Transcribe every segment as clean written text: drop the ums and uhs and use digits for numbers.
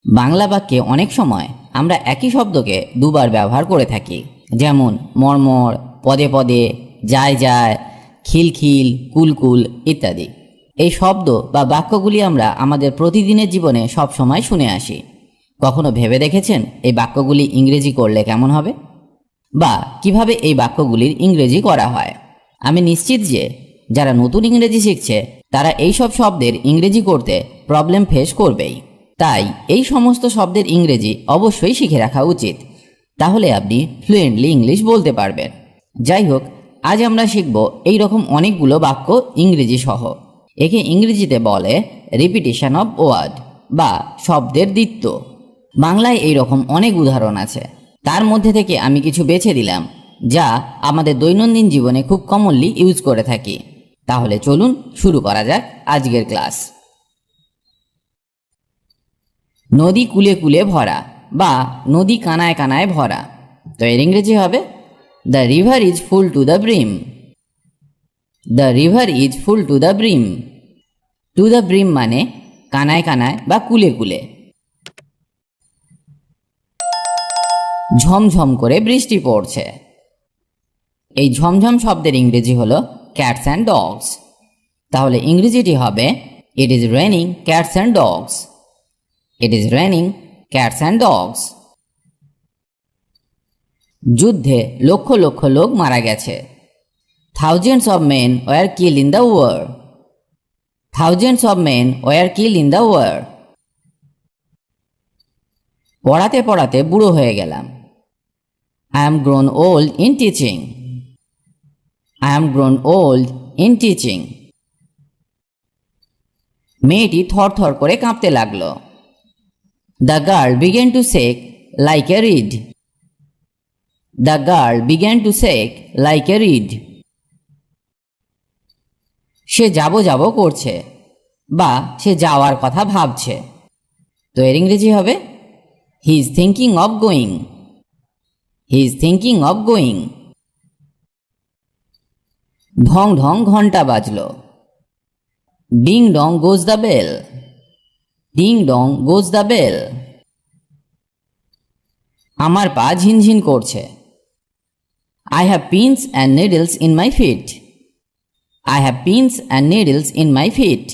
বাংলা বাক্যে অনেক সময় আমরা একই শব্দকে দুবার ব্যবহার করে থাকি, যেমন মর্মর, পদে পদে, যায় যায়, খিলখিল, কুলকুল ইত্যাদি। এই শব্দ বা বাক্যগুলি আমরা আমাদের প্রতিদিনের জীবনে সব সময় শুনে আসি। কখনো ভেবে দেখেছেন এই বাক্যগুলি ইংরেজি করলে কেমন হবে, বা কিভাবে এই বাক্যগুলির ইংরেজি করা হয়? আমি নিশ্চিত যে যারা নতুন ইংরেজি শিখছে তারা এই সব শব্দের ইংরেজি করতে প্রবলেম ফেস করবেই। তাই এই সমস্ত শব্দের ইংরেজি অবশ্যই শিখে রাখা উচিত, তাহলে আপনি ফ্লুয়েন্টলি ইংলিশ বলতে পারবেন। যাই হোক, আজ আমরা শিখব এই রকম অনেকগুলো বাক্য ইংরেজি সহ। একে ইংরেজিতে বলে রিপিটেশন অফ ওয়ার্ড বা শব্দের দ্বিত্ব। বাংলায় এই রকম অনেক উদাহরণ আছে, তার মধ্যে থেকে আমি কিছু বেছে দিলাম যা আমাদের দৈনন্দিন জীবনে খুব কমনলি ইউজ করে থাকি। তাহলে চলুন শুরু করা যাক আজকের ক্লাস। নদী কুলে কুলে ভরা বা নদী কানায় কানায় ভরা, তো এর ইংরেজি হবে the river is full to the brim. The river is full to the brim. To the brim মানে কানায় কানায় বা কুলে কুলে। ঝমঝম করে বৃষ্টি পড়ছে। এই ঝমঝম শব্দের ইংরেজি হলো ক্যাটস অ্যান্ড ডগস। তাহলে ইংরেজিটি হবে it is raining cats and dogs. It is raining cats and dogs. যুদ্ধে লক্ষ লক্ষ লোক মারা গেছে। Thousands of men were killed in the war. Thousands of men were killed in the war. পড়াতে পড়াতে বুড়ো হয়ে গেলাম। I am grown old in teaching. I am grown old in teaching. মেয়েটি থরথর করে কাঁপতে লাগলো। The girl began to shake like a reed. The girl began to shake like a reed. সে যাবো যাবো করছে বা সে যাওয়ার কথা ভাবছে, তো এর ইংরেজি হবে he is thinking of going. He is thinking of going. ঢং ঢং ঘন্টা বাজলো। Ding dong goes the bell. Ding dong goes the bell. আমার পা ঝিনঝিন করছে। I have pins and needles in my feet. I have pins and needles in my feet.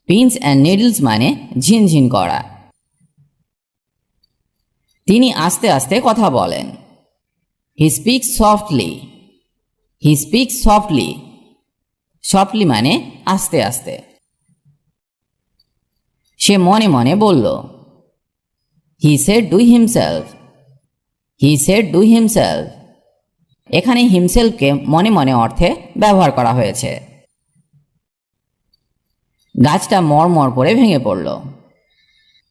Pins and needles মানে ঝিনঝিন করা। তিনি আস্তে আস্তে কথা বলেন। He speaks softly. He speaks softly. Softly মানে আস্তে আস্তে। সে মনে মনে বলল। He said to himself. He said to himself. এখানে হিমসেলফকে মনে মনে অর্থে ব্যবহার করা হয়েছে। গাছটা মরমর করে ভেঙে পড়ল।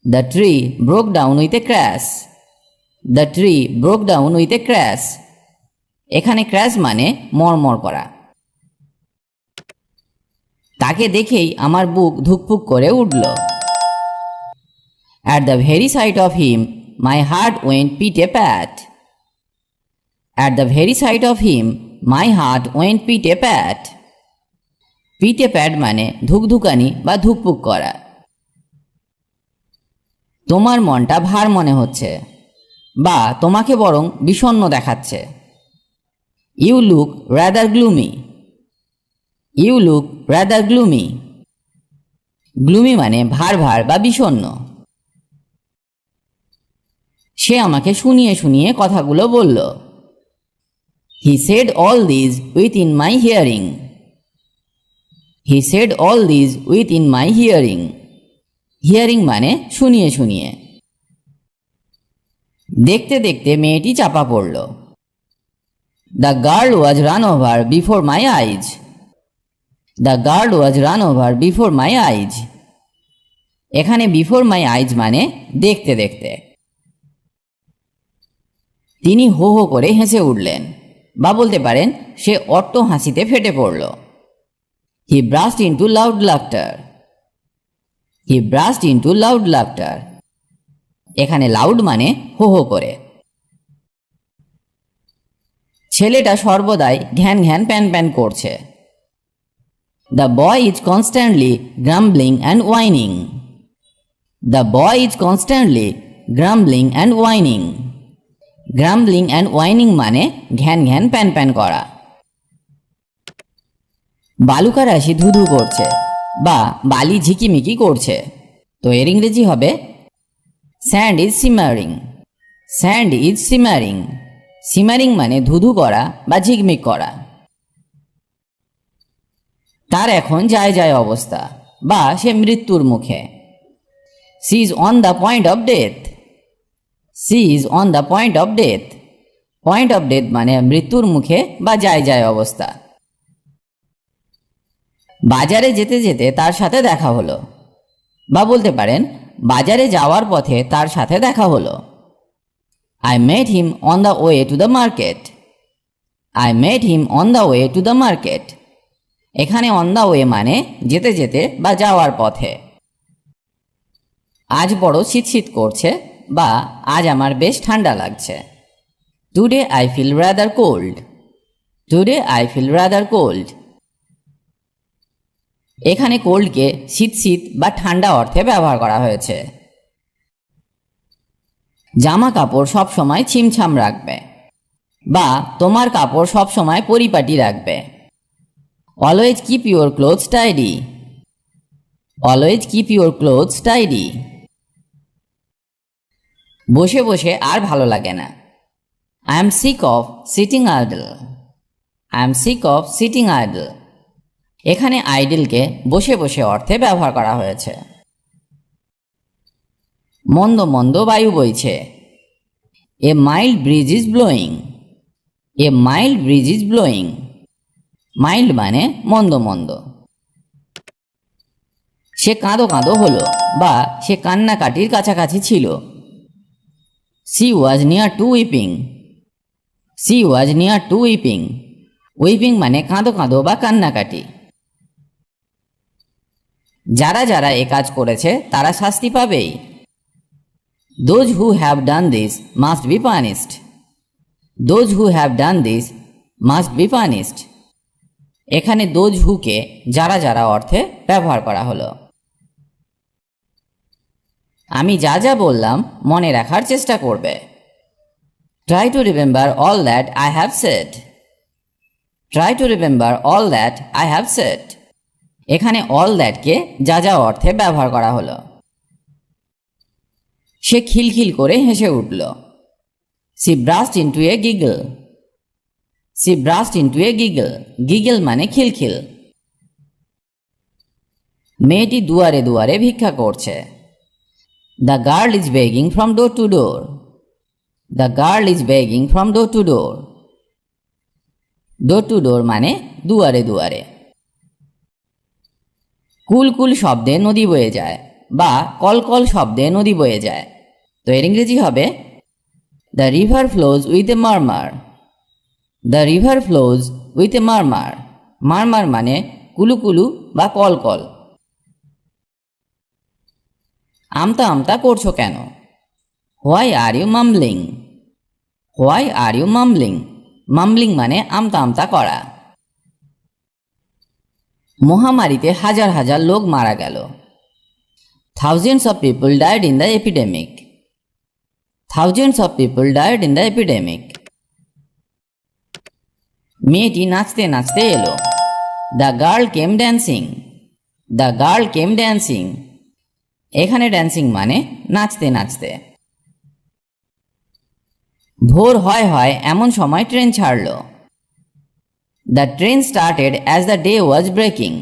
The tree broke down with a crash. The tree broke down with a crash. এখানে ক্র্যাশ মানে মরমর করা। তাকে দেখেই আমার বুক ধুকপুক করে উঠল। At the very sight of him my heart went pit a pat. At the very sight of him my heart went pit a pat. Pit a pat মানে ধুকধুকানি বা ধুকপুক করা। তোমার মনটা ভার মনে হচ্ছে বা তোমাকে বরং বিষণ্ণ দেখাচ্ছে। You look rather gloomy. You look rather gloomy. Gloomy মানে ভার ভার বা বিষণ্ণ। সে আমাকে শুনিয়ে শুনিয়ে কথাগুলো বলল। He said all this within my hearing. He said all this within my hearing. Hearing মানে শুনিয়ে শুনিয়ে। দেখতে দেখতে মেয়েটি চাপা পড়ল। The girl was run over before my eyes. The girl was run over before my eyes. এখানে before my আইজ মানে দেখতে দেখতে। তিনি হো হো করে হেসে উঠলেন, বা বলতে পারেন সে অট্ট হাসিতে ফেটে পড়ল। He burst into loud laughter. He burst into loud laughter. এখানে লাউড মানে হো হো করে। ছেলেটা সর্বদাই ঘ্যান ঘ্যান প্যান প্যান করছে। The boy is constantly grumbling and whining. The boy is constantly grumbling and whining. Grumbling and whining মানে ঘ্যান ঘ্যান প্যান প্যান করা। বালুকা রাশি ধুধু করছে বা বালি ঝিকিমিকি করছে, তো এর ইংরেজি হবে sand is simmering. Sand is simmering. Simmering মানে ধুধু করা বা ঝিকমিক করা। তার এখন যায় যায় অবস্থা বা সে মৃত্যুর মুখে। She is on the point of death. She is on the point of death. Point of death মানে মৃত্যুর মুখে বা যায় যায় অবস্থা। বাজারে যেতে যেতে তার সাথে দেখা হলো, বা বলতে পারেন বাজারে যাওয়ার পথে তার সাথে দেখা হলো। I met him on the way to the market. I met him on the way to the market. এখানে on the way মানে যেতে যেতে বা যাওয়ার পথে। আজ বড় শীত শীত করছে বা আজ আমার বেশ ঠান্ডা লাগছে। Today I feel rather cold. Today I feel rather cold. এখানে কোল্ডকে শীত শীত বা ঠান্ডা অর্থে ব্যবহার করা হয়েছে। জামা কাপড় সব সময় ছিমছাম রাখবে বা তোমার কাপড় সব সময় পরিপাটি রাখবে। Always keep your clothes tidy. Always keep your clothes tidy. বসে বসে আর ভালো লাগে না। I am sick of sitting idle. I am sick of sitting idle. এখানে আইডলকে বসে বসে অর্থে ব্যবহার করা হয়েছে। মন্দ মন্দ বায়ু বইছে। এ mild bridge is blowing. A mild bridge is blowing. Mild মানে মন্দ মন্দ। সে কাঁদো কাঁদো হলো বা সে কান্নাকাটির কাছাকাছি ছিল। She was near to weeping. She was near to weeping. Weeping মানে কাঁদো কাঁদো বা কান্নাকাটি। যারা যারা এ কাজ করেছে তারা শাস্তি পাবেই। Those who have done this must be punished. Those who have done this must be punished. এখানে those who কে যারা যারা অর্থে ব্যবহার করা হলো। আমি যা যা বললাম মনে রাখার চেষ্টা করবে। Try to remember all that I have said. Try to remember all that I have said. এখানে all that কে যা যা অর্থে ব্যবহার করা হলো। সে খিলখিল করে হেসে উঠল। She burst into a giggle. She burst into a giggle. Giggle মানে খিলখিল। মেয়েটি দুয়ারে দুয়ারে ভিক্ষা করছে। The girl is begging from door to door. The girl is begging from door to door. Door to door মানে দুয়ারে দুয়ারে। কুল কুল শব্দে নদী বয়ে যায় বা কলকল শব্দে নদী বয়ে যায়, তো এর ইংরেজি হবে the river flows with a murmur. The river flows with a murmur. Murmur মানে কুলুকুলু বা কলকল। আমতা আমতা করছো কেন? Why are you mumbling. Why are you mumbling. Mumbling মানে আমতা আমতা করা। মহামারীতে হাজার হাজার লোক মারা গেল। Thousands of people died in the epidemic. Thousands of people died in the epidemic. মেয়েটি নাচতে নাচতে এলো। The girl came dancing. The girl came dancing. এখানে ড্যান্সিং মানে নাচতে নাচতে। ভোর হয় হয় এমন সময় train ছাড়ল। The train started as the day was breaking.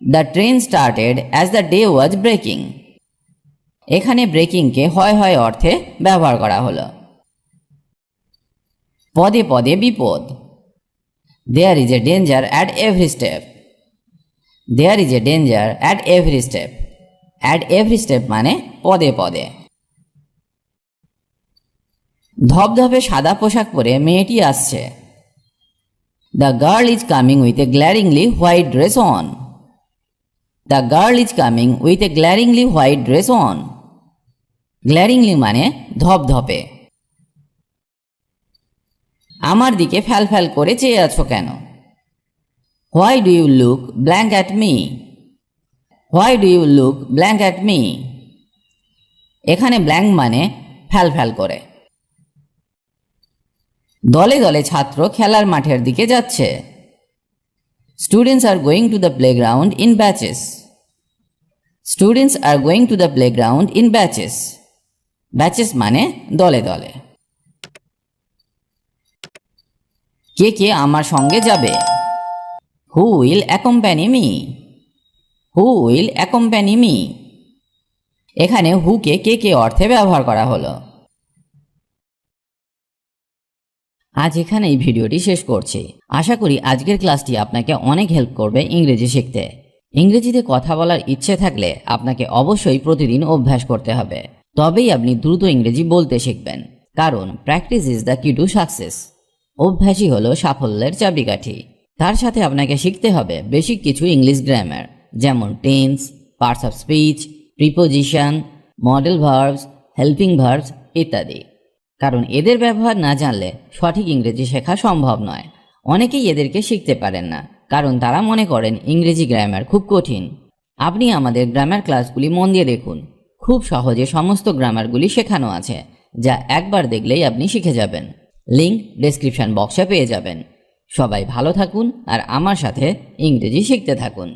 The train started as the day was breaking. এখানে ব্রেকিংকে হয় হয় অর্থে ব্যবহার করা হলো। পদে পদে বিপদ। There is a danger at every step. There is a danger at every step. At every step মানে পদে পদে। ধবধবে সাদা পোশাক পরে মেয়েটি আসছে। The girl is coming with a glaringly white dress on. The girl is coming with a glaringly white dress on. Glaringly মানে ধপধপে। আমার দিকে ফ্যাল ফ্যাল করে চেয়ে আছো কেন? Why do you look blank at me? Why do you look blank at me? এখানে ব্ল্যাঙ্ক মানে ফ্যাল ফ্যাল করে। দলে দলে ছাত্র খেলার মাঠের দিকে যাচ্ছে। Students are going to the playground in batches. Students are going to the playground in batches. Batches মানে দলে দলে। কে কে আমার সঙ্গে যাবে? Who will accompany me? Who will accompany me? এখানে হুকে কে কে অর্থে ব্যবহার করা হলো। আজ এখানে এই ভিডিওটি শেষ করছি। আশা করি আজকের ক্লাসটি আপনাকে অনেক হেল্প করবে ইংরেজি শিখতে। ইংরেজিতে কথা বলার ইচ্ছে থাকলে আপনাকে অবশ্যই প্রতিদিন অভ্যাস করতে হবে, তবেই আপনি দ্রুত ইংরেজি বলতে শিখবেন। কারণ প্র্যাকটিস ইজ দ্য কি টু সাকসেস। অভ্যাসই হলো সাফল্যের চাবিকাঠি। তার সাথে আপনাকে শিখতে হবে বেসিক কিছু ইংলিশ গ্রামার, যেমন tense, parts of speech, preposition, model verbs, helping verbs ইত্যাদি। কারণ এদের ব্যবহার না জানলে সঠিক ইংরেজি শেখা সম্ভব নয়। অনেকেই এদেরকে শিখতে পারেন না, কারণ তারা মনে করেন ইংরেজি গ্রামার খুব কঠিন। আপনি আমাদের গ্রামার ক্লাসগুলি মন দিয়ে দেখুন, খুব সহজে সমস্ত গ্রামারগুলি শেখানো আছে, যা একবার দেখলেই আপনি শিখে যাবেন। লিংক ডেসক্রিপশন বক্সে পেয়ে যাবেন। সবাই ভালো থাকুন আর আমার সাথে ইংরেজি শিখতে থাকুন।